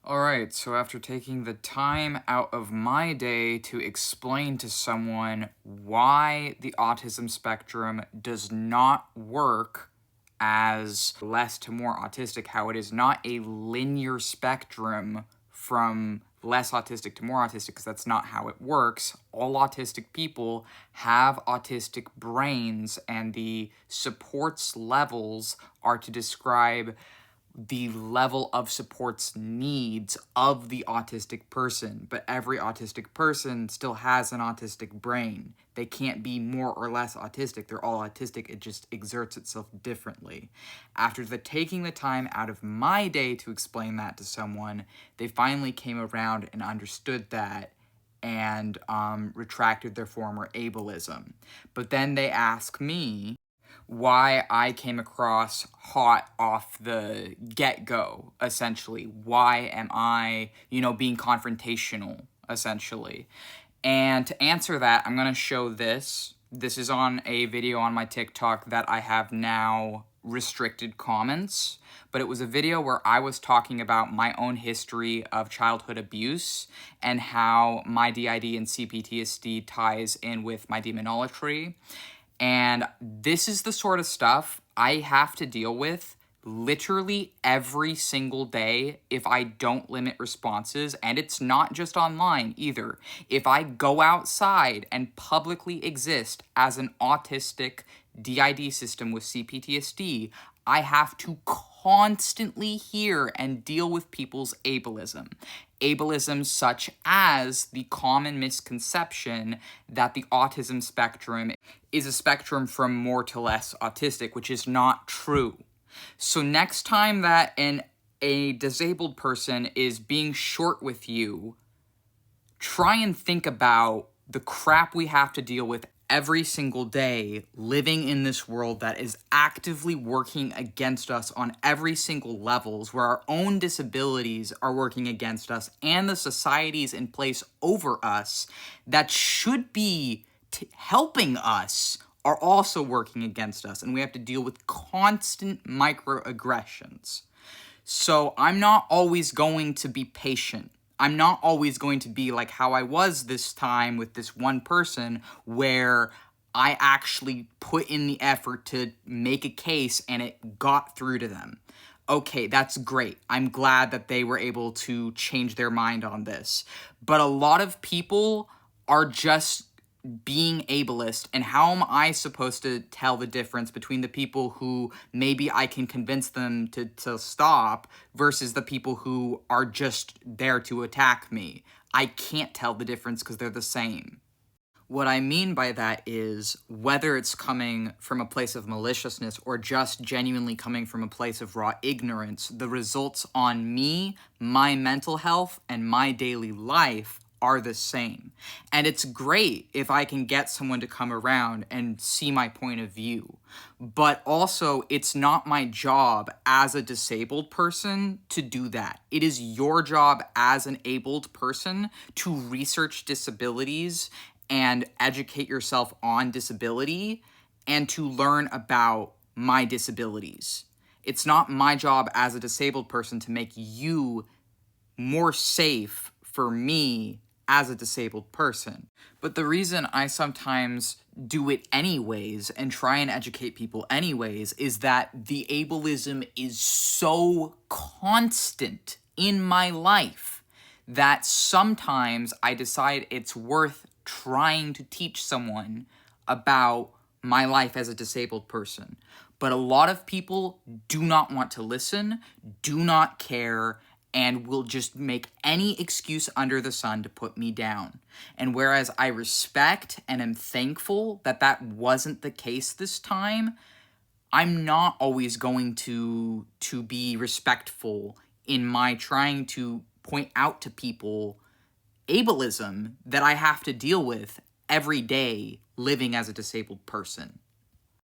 Alright, so after taking the time out of my day to explain to someone why the autism spectrum does not work as less to more autistic, how it is not a linear spectrum from less autistic to more autistic, because that's not how it works. All autistic people have autistic brains, and the supports levels are to describe the level of supports needs of the autistic person, but every autistic person still has an autistic brain. They can't be more or less autistic. They're all autistic. It just exerts itself differently. After taking the time out of my day to explain that to someone, they finally came around and understood that and retracted their former ableism. But then they ask me why I came across hot off the get-go, essentially. Why am I, being confrontational, essentially? And to answer that, I'm going to show this. This is on a video on my TikTok that I have now restricted comments, but it was a video where I was talking about my own history of childhood abuse and how my DID and CPTSD ties in with my demonolatry. And this is the sort of stuff I have to deal with literally every single day if I don't limit responses. And it's not just online either. If I go outside and publicly exist as an autistic DID system with CPTSD, I have to constantly hear and deal with people's ableism. Ableism such as the common misconception that the autism spectrum is a spectrum from more to less autistic, which is not true. So next time that a disabled person is being short with you, try and think about the crap we have to deal with every single day living in this world that is actively working against us on every single levels, where our own disabilities are working against us and the societies in place over us that should be helping us are also working against us, and we have to deal with constant microaggressions. So I'm not always going to be patient. I'm not always going to be like how I was this time with this one person, where I actually put in the effort to make a case and it got through to them. Okay, that's great. I'm glad that they were able to change their mind on this. But a lot of people are just being ableist, and how am I supposed to tell the difference between the people who maybe I can convince them to stop versus the people who are just there to attack me? I can't tell the difference because they're the same. What I mean by that is, whether it's coming from a place of maliciousness or just genuinely coming from a place of raw ignorance, the results on me, my mental health, and my daily life are the same. And it's great if I can get someone to come around and see my point of view. But also, it's not my job as a disabled person to do that. It is your job as an abled person to research disabilities and educate yourself on disability and to learn about my disabilities. It's not my job as a disabled person to make you more safe for me as a disabled person. But the reason I sometimes do it anyways and try and educate people anyways is that the ableism is so constant in my life that sometimes I decide it's worth trying to teach someone about my life as a disabled person. But a lot of people do not want to listen, do not care, and will just make any excuse under the sun to put me down. And whereas I respect and am thankful that that wasn't the case this time, I'm not always going to be respectful in my trying to point out to people ableism that I have to deal with every day living as a disabled person.